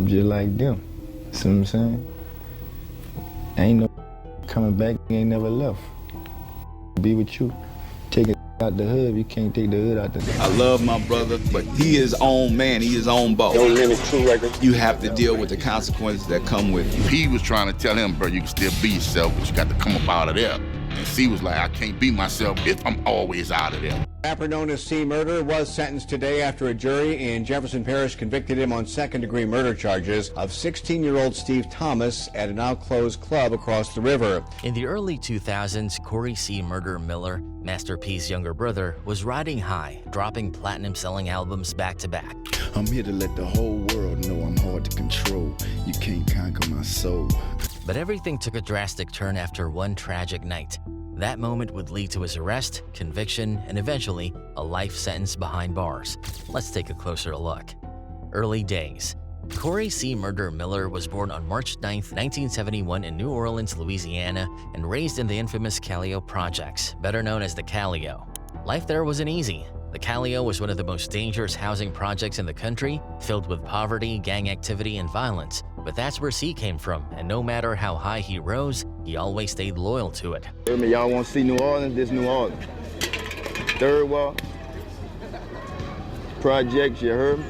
I'm just like them. See what I'm saying? Ain't no coming back, ain't never left. Be with you. Take it out the hood, you can't take the hood out the hood. I love my brother, but he his own man, he his own boss. No limit, true record. You have to deal with the consequences that come with it. He was trying to tell him, bro, you can still be yourself, but you got to come up out of there. And C was like, I can't be myself if I'm always out of there. Rapper known as C Murder was sentenced today after a jury in Jefferson Parish convicted him on second-degree murder charges of 16-year-old Steve Thomas at a now-closed club across the river. In the early 2000s, Corey C. Murder Miller, Master P's younger brother, was riding high, dropping platinum-selling albums back-to-back. I'm here to let the whole world know I'm hard to control. You can't conquer my soul. But everything took a drastic turn after one tragic night. That moment would lead to his arrest, conviction, and eventually a life sentence behind bars. Let's take a closer look. Early days. Corey C. Murder Miller was born on March 9, 1971 in New Orleans, Louisiana, and raised in the infamous Calliope Projects, better known as the Calio. Life there wasn't easy. The Calio was one of the most dangerous housing projects in the country, filled with poverty, gang activity, and violence. But that's where C came from, and no matter how high he rose, he always stayed loyal to it. Hear me, y'all want to see New Orleans? This New Orleans. Third wall. Projects, you heard me?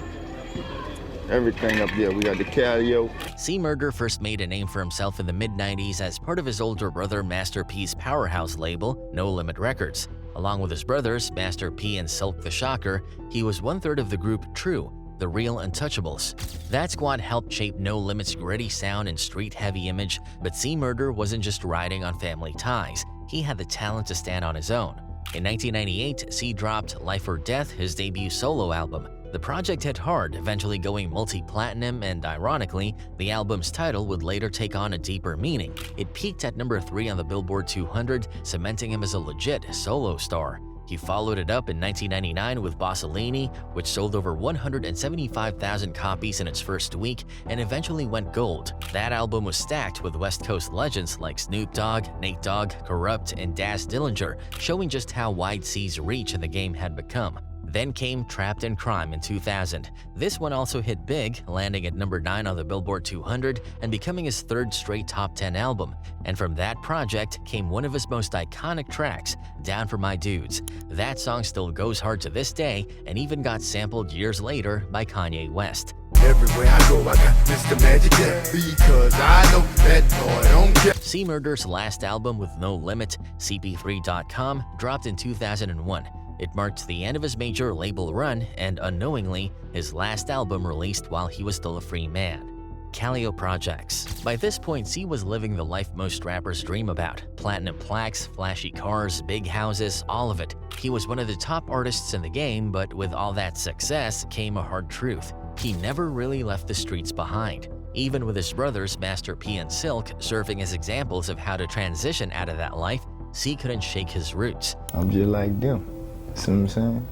Everything up there. We got the Calio. C Murder first made a name for himself in the mid-90s as part of his older brother Master P's powerhouse label, No Limit Records. Along with his brothers, Master P and Silk the Shocker, he was one-third of the group True, the real Untouchables. That squad helped shape No Limit's gritty sound and street-heavy image, but C Murder wasn't just riding on family ties. He had the talent to stand on his own. In 1998, C dropped Life or Death, his debut solo album. The project hit hard, eventually going multi-platinum, and ironically, the album's title would later take on a deeper meaning. It peaked at number 3 on the Billboard 200, cementing him as a legit solo star. He followed it up in 1999 with Bossolini, which sold over 175,000 copies in its first week and eventually went gold. That album was stacked with West Coast legends like Snoop Dogg, Nate Dogg, Corrupt, and Daz Dillinger, showing just how wide C's reach in the game had become. Then came Trapped in Crime in 2000. This one also hit big, landing at number 9 on the Billboard 200 and becoming his third straight top 10 album. And from that project came one of his most iconic tracks, Down for My Dudes. That song still goes hard to this day and even got sampled years later by Kanye West. Everywhere I go, I got Mr. Magic there because I know that boy don't care. C Murder's last album with No Limit, CP3.com, dropped in 2001. It marked the end of his major label run and, unknowingly, his last album released while he was still a free man. Calliope Projects. By this point, C was living the life most rappers dream about. Platinum plaques, flashy cars, big houses, all of it. He was one of the top artists in the game, but with all that success came a hard truth. He never really left the streets behind. Even with his brothers, Master P and Silk, serving as examples of how to transition out of that life, C couldn't shake his roots. I'm just like them. See what I'm saying?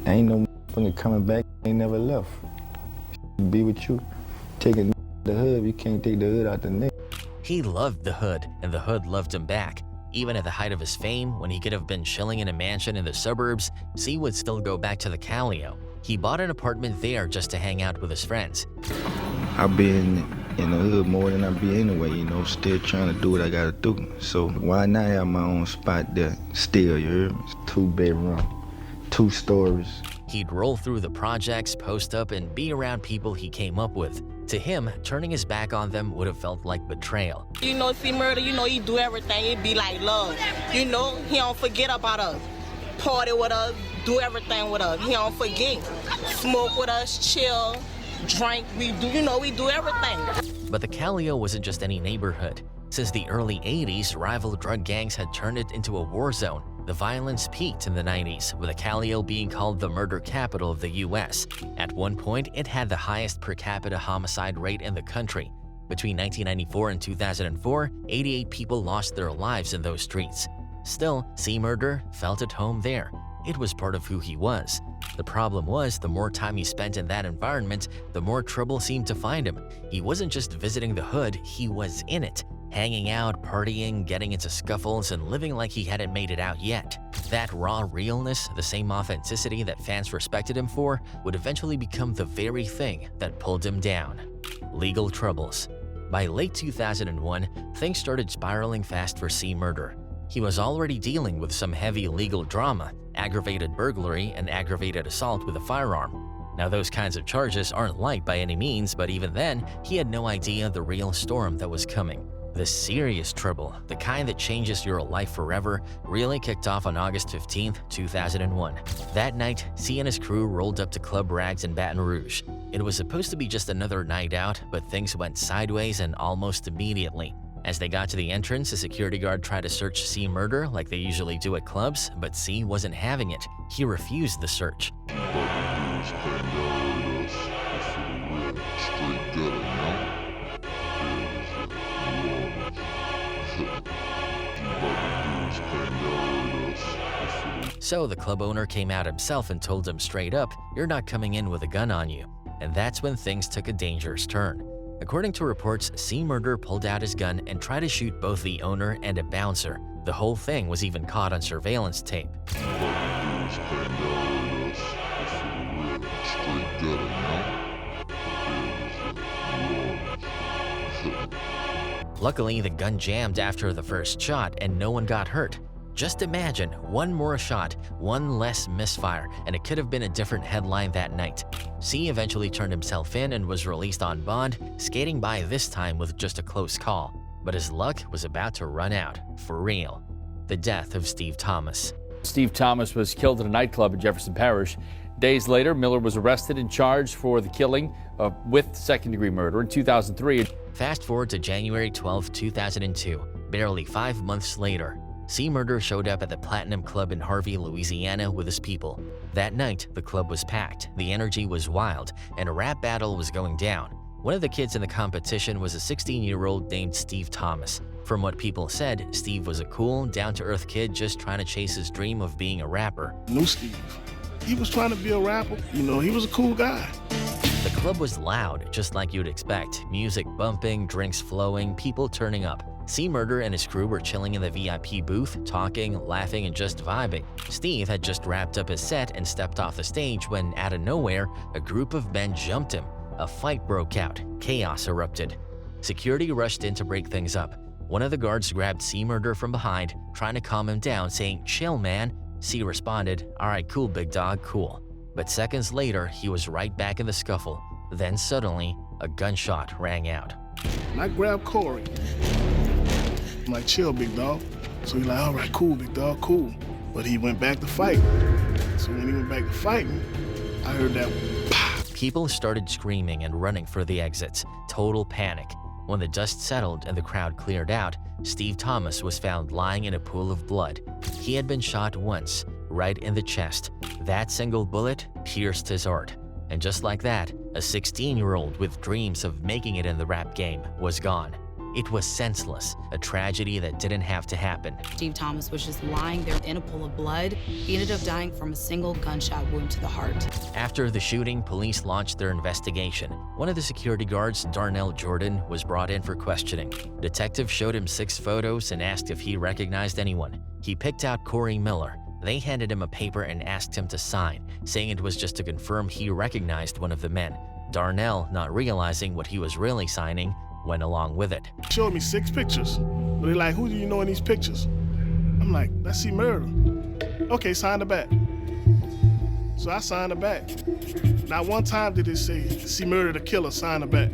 Ain't no motherfucker coming back, ain't never left. Be with you. Take it the hood, you can't take the hood out the neck. He loved the hood, and the hood loved him back. Even at the height of his fame, when he could have been chilling in a mansion in the suburbs, C would still go back to the Calio. He bought an apartment there just to hang out with his friends. I've been in the hood more than I be anyway, you know, still trying to do what I gotta do. So why not have my own spot there still, you heard me? It's 2-bedroom, 2 stories. He'd roll through the projects, post up, and be around people he came up with. To him, turning his back on them would have felt like betrayal. You know, C Murder, you know, he do everything, it be like love. You know, he don't forget about us. Party with us, do everything with us. He don't forget. Smoke with us, chill, drink, we do everything. But the Calio wasn't just any neighborhood. Since the early 80s, rival drug gangs had turned it into a war zone. The violence peaked in the 90s, with the Calio being called the murder capital of the US. At one point, it had the highest per capita homicide rate in the country. Between 1994 and 2004, 88 people lost their lives in those streets. Still, C Murder felt at home there. It was part of who he was. The problem was, the more time he spent in that environment, the more trouble seemed to find him. He wasn't just visiting the hood, he was in it. hanging out, partying, getting into scuffles, and living like he hadn't made it out yet. That raw realness, the same authenticity that fans respected him for, would eventually become the very thing that pulled him down. Legal troubles. By late 2001, things started spiraling fast for C. Murder. He was already dealing with some heavy legal drama, aggravated burglary, and aggravated assault with a firearm. Now, those kinds of charges aren't light by any means, but even then, he had no idea the real storm that was coming. The serious trouble, the kind that changes your life forever, really kicked off on August 15, 2001. That night, C and his crew rolled up to Club Rags in Baton Rouge. It was supposed to be just another night out, but things went sideways and almost immediately. As they got to the entrance, a security guard tried to search C. Murder like they usually do at clubs, but C wasn't having it. He refused the search. So the club owner came out himself and told him straight up, "You're not coming in with a gun on you." And that's when things took a dangerous turn. According to reports, C. Murder pulled out his gun and tried to shoot both the owner and a bouncer. The whole thing was even caught on surveillance tape. Luckily, the gun jammed after the first shot and no one got hurt. Just imagine, one more shot, one less misfire, and it could have been a different headline that night. C eventually turned himself in and was released on bond, skating by this time with just a close call. But his luck was about to run out, for real. The death of Steve Thomas. Steve Thomas was killed at a nightclub in Jefferson Parish. Days later, Miller was arrested and charged for the killing with second-degree murder in 2003. Fast forward to January 12, 2002. Barely 5 months later, C. Murder showed up at the Platinum Club in Harvey, Louisiana with his people. That night, the club was packed, the energy was wild, and a rap battle was going down. One of the kids in the competition was a 16-year-old named Steve Thomas. From what people said, Steve was a cool, down-to-earth kid just trying to chase his dream of being a rapper. Knew Steve. He was trying to be a rapper. You know, he was a cool guy. The club was loud, just like you'd expect. Music bumping, drinks flowing, people turning up. C. Murder and his crew were chilling in the VIP booth, talking, laughing, and just vibing. Steve had just wrapped up his set and stepped off the stage when, out of nowhere, a group of men jumped him. A fight broke out. Chaos erupted. Security rushed in to break things up. One of the guards grabbed C. Murder from behind, trying to calm him down, saying, "Chill, man." C. responded, "All right, cool, big dog, cool." But seconds later, he was right back in the scuffle. Then suddenly, a gunshot rang out. And I grabbed Corey. I'm like, "Chill, big dog." So he's like, "All right, cool, big dog, cool." But he went back to fight. So when he went back to fighting, I heard that pop. People started screaming and running for the exits. Total panic. When the dust settled and the crowd cleared out, Steve Thomas was found lying in a pool of blood. He had been shot once, right in the chest. That single bullet pierced his heart. And just like that, a 16-year-old with dreams of making it in the rap game was gone. It was senseless, a tragedy that didn't have to happen. Steve Thomas was just lying there in a pool of blood. He ended up dying from a single gunshot wound to the heart. After the shooting, police launched their investigation. One of the security guards, Darnell Jordan, was brought in for questioning. Detectives showed him 6 photos and asked if he recognized anyone. He picked out Corey Miller. They handed him a paper and asked him to sign, saying it was just to confirm he recognized one of the men. Darnell, not realizing what he was really signing, went along with it. Showed me 6 pictures. But they're like, "Who do you know in these pictures?" I'm like, "That's C. Murder." "Okay, sign the back." So I signed the back. Not one time did it say, "C. Murder the killer, sign the back."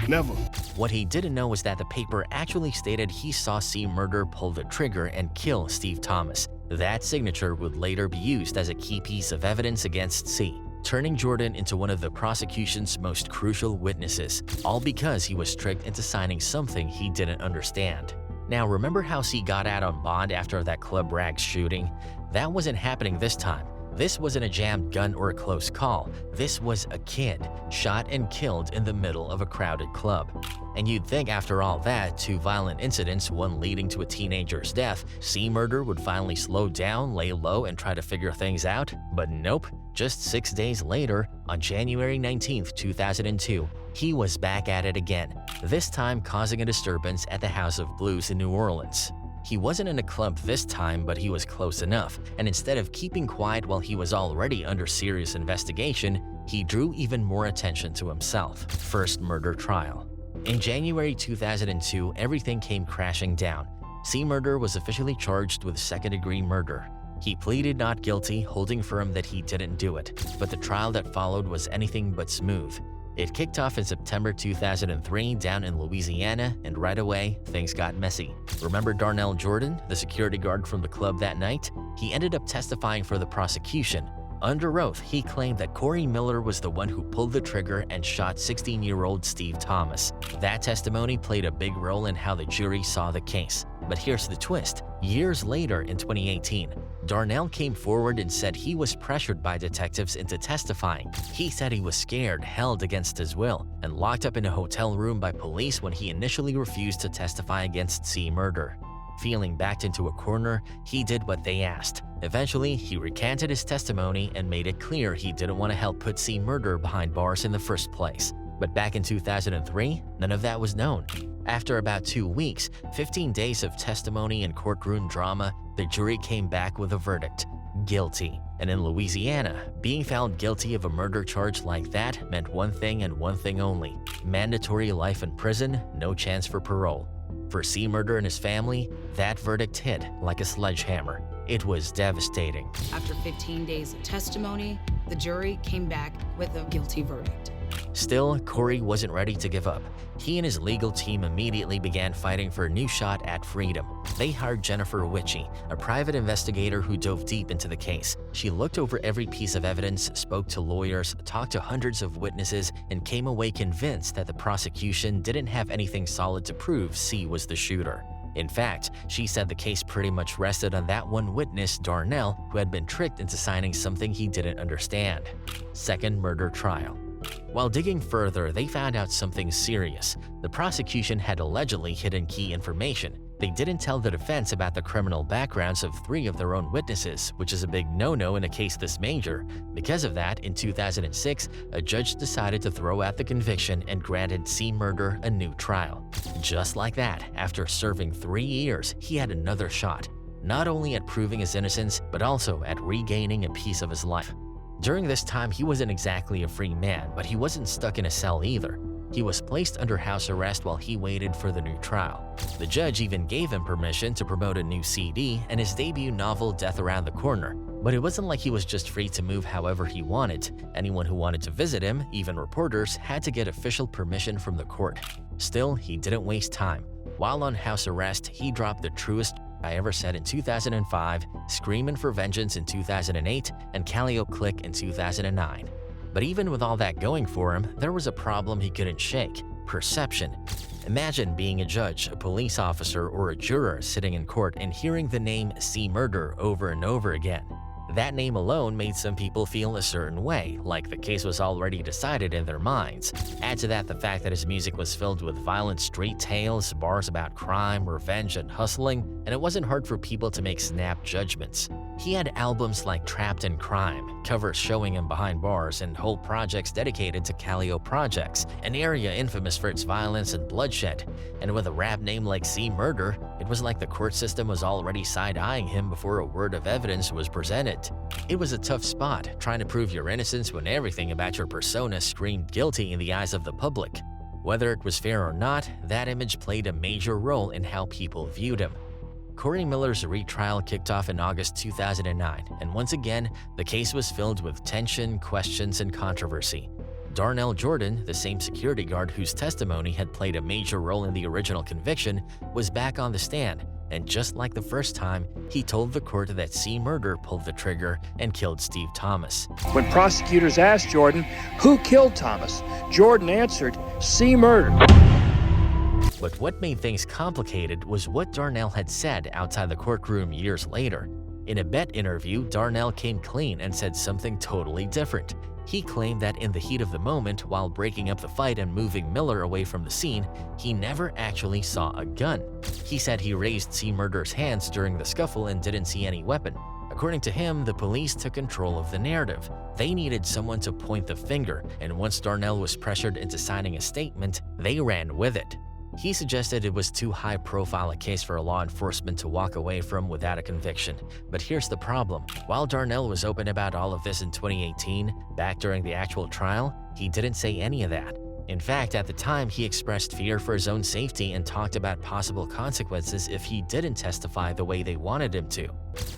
Never. What he didn't know was that the paper actually stated he saw C. Murder pull the trigger and kill Steve Thomas. That signature would later be used as a key piece of evidence against C, turning Jordan into one of the prosecution's most crucial witnesses, all because he was tricked into signing something he didn't understand. Now, remember how C got out on bond after that Club Rags shooting? That wasn't happening this time. This wasn't a jammed gun or a close call. This was a kid shot and killed in the middle of a crowded club. And you'd think after all that, 2 violent incidents, one leading to a teenager's death, C. Murder would finally slow down, lay low, and try to figure things out. But nope. Just 6 days later, on January 19, 2002, he was back at it again, this time causing a disturbance at the House of Blues in New Orleans. He wasn't in a club this time, but he was close enough, and instead of keeping quiet while he was already under serious investigation, he drew even more attention to himself. First murder trial. In January 2002, everything came crashing down. C. Murder was officially charged with second-degree murder. He pleaded not guilty, holding firm that he didn't do it, but the trial that followed was anything but smooth. It kicked off in September 2003 down in Louisiana, and right away, things got messy. Remember Darnell Jordan, the security guard from the club that night? He ended up testifying for the prosecution. Under oath, he claimed that Corey Miller was the one who pulled the trigger and shot 16-year-old Steve Thomas. That testimony played a big role in how the jury saw the case. But here's the twist. Years later, in 2018, Darnell came forward and said he was pressured by detectives into testifying. He said he was scared, held against his will, and locked up in a hotel room by police when he initially refused to testify against C. Murder. Feeling backed into a corner, he did what they asked. Eventually, he recanted his testimony and made it clear he didn't want to help put C. Murder behind bars in the first place. But back in 2003, none of that was known. After about 2 weeks, 15 days of testimony and courtroom drama, the jury came back with a verdict: guilty. And in Louisiana, being found guilty of a murder charge like that meant one thing and one thing only: mandatory life in prison, no chance for parole. For C. Murder and his family, that verdict hit like a sledgehammer. It was devastating. After 15 days of testimony, the jury came back with a guilty verdict. Still, Corey wasn't ready to give up. He and his legal team immediately began fighting for a new shot at freedom. They hired Jennifer Witchey, a private investigator who dove deep into the case. She looked over every piece of evidence, spoke to lawyers, talked to hundreds of witnesses, and came away convinced that the prosecution didn't have anything solid to prove C was the shooter. In fact, she said the case pretty much rested on that one witness, Darnell, who had been tricked into signing something he didn't understand. Second murder trial. While digging further, they found out something serious. The prosecution had allegedly hidden key information. They didn't tell the defense about the criminal backgrounds of 3 of their own witnesses, which is a big no-no in a case this major. Because of that, in 2006, a judge decided to throw out the conviction and granted C. Murder a new trial. Just like that, after serving 3 years, he had another shot, not only at proving his innocence, but also at regaining a piece of his life. During this time, he wasn't exactly a free man, but he wasn't stuck in a cell either. He was placed under house arrest while he waited for the new trial. The judge even gave him permission to promote a new CD and his debut novel, Death Around the Corner. But it wasn't like he was just free to move however he wanted. Anyone who wanted to visit him, even reporters, had to get official permission from the court. Still, he didn't waste time. While on house arrest, he dropped the truest I ever said in 2005, Screamin' for Vengeance in 2008, and Calio Click in 2009. But even with all that going for him, there was a problem he couldn't shake: perception. Imagine being a judge, a police officer, or a juror sitting in court and hearing the name C. Murder over and over again. That name alone made some people feel a certain way, like the case was already decided in their minds. Add to that the fact that his music was filled with violent street tales, bars about crime, revenge, and hustling, and it wasn't hard for people to make snap judgments. He had albums like Trapped in Crime, covers showing him behind bars, and whole projects dedicated to Calliope Projects, an area infamous for its violence and bloodshed. And with a rap name like C. Murder, it was like the court system was already side-eyeing him before a word of evidence was presented. It was a tough spot, trying to prove your innocence when everything about your persona screamed guilty in the eyes of the public. Whether it was fair or not, that image played a major role in how people viewed him. Corey Miller's retrial kicked off in August 2009, and once again, the case was filled with tension, questions, and controversy. Darnell Jordan, the same security guard whose testimony had played a major role in the original conviction, was back on the stand, and just like the first time, he told the court that C. Murder pulled the trigger and killed Steve Thomas. When prosecutors asked Jordan, "Who killed Thomas?" Jordan answered, "C. Murder." But what made things complicated was what Darnell had said outside the courtroom years later. In a Bet interview, Darnell came clean and said something totally different. He claimed that in the heat of the moment, while breaking up the fight and moving Miller away from the scene, he never actually saw a gun. He said he raised C. Murder's hands during the scuffle and didn't see any weapon. According to him, the police took control of the narrative. They needed someone to point the finger, and once Darnell was pressured into signing a statement, they ran with it. He suggested it was too high-profile a case for law enforcement to walk away from without a conviction. But here's the problem. While Darnell was open about all of this in 2018, back during the actual trial, he didn't say any of that. In fact, at the time, he expressed fear for his own safety and talked about possible consequences if he didn't testify the way they wanted him to.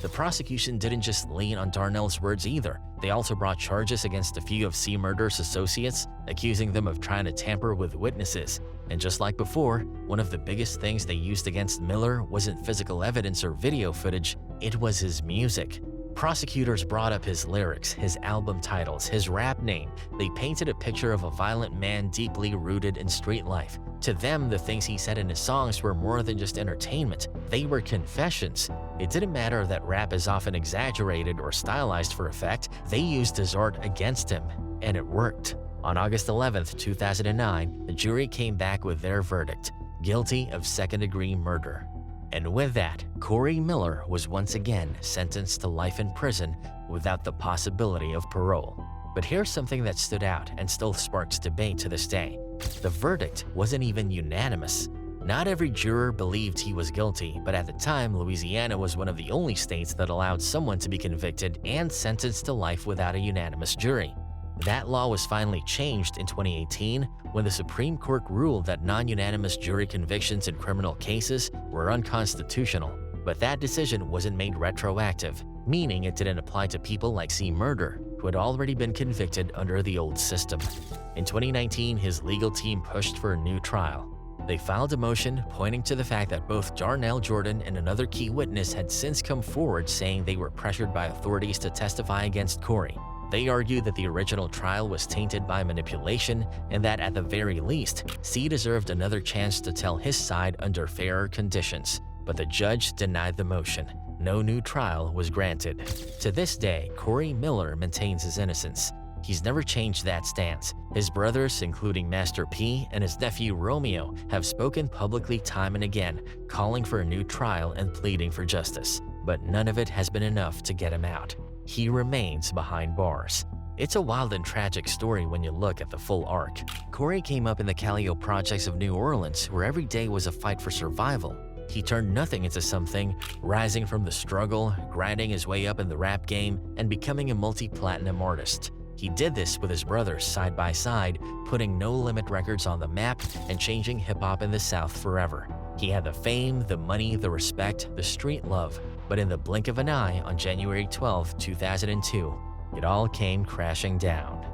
The prosecution didn't just lean on Darnell's words either. They also brought charges against a few of C. Murder's associates, accusing them of trying to tamper with witnesses. And just like before, one of the biggest things they used against Miller wasn't physical evidence or video footage, it was his music. Prosecutors brought up his lyrics, his album titles, his rap name. They painted a picture of a violent man deeply rooted in street life. To them, the things he said in his songs were more than just entertainment. They were confessions. It didn't matter that rap is often exaggerated or stylized for effect. They used his art against him, and it worked. On August 11, 2009, the jury came back with their verdict, guilty of second-degree murder. And with that, Corey Miller was once again sentenced to life in prison without the possibility of parole. But here's something that stood out and still sparks debate to this day. The verdict wasn't even unanimous. Not every juror believed he was guilty, but at the time, Louisiana was one of the only states that allowed someone to be convicted and sentenced to life without a unanimous jury. That law was finally changed in 2018 when the Supreme Court ruled that non-unanimous jury convictions in criminal cases were unconstitutional. But that decision wasn't made retroactive, meaning it didn't apply to people like C. Murder, who had already been convicted under the old system. In 2019, his legal team pushed for a new trial. They filed a motion pointing to the fact that both Darnell Jordan and another key witness had since come forward saying they were pressured by authorities to testify against Corey. They argued that the original trial was tainted by manipulation and that at the very least, C deserved another chance to tell his side under fairer conditions. But the judge denied the motion. No new trial was granted. To this day, Corey Miller maintains his innocence. He's never changed that stance. His brothers, including Master P and his nephew Romeo, have spoken publicly time and again, calling for a new trial and pleading for justice. But none of it has been enough to get him out. He remains behind bars. It's a wild and tragic story when you look at the full arc. Corey came up in the Callio Projects of New Orleans, where every day was a fight for survival. He turned nothing into something, rising from the struggle, grinding his way up in the rap game, and becoming a multi-platinum artist. He did this with his brothers side by side, putting No Limit Records on the map and changing hip-hop in the South forever. He had the fame, the money, the respect, the street love, but in the blink of an eye on January 12, 2002, it all came crashing down.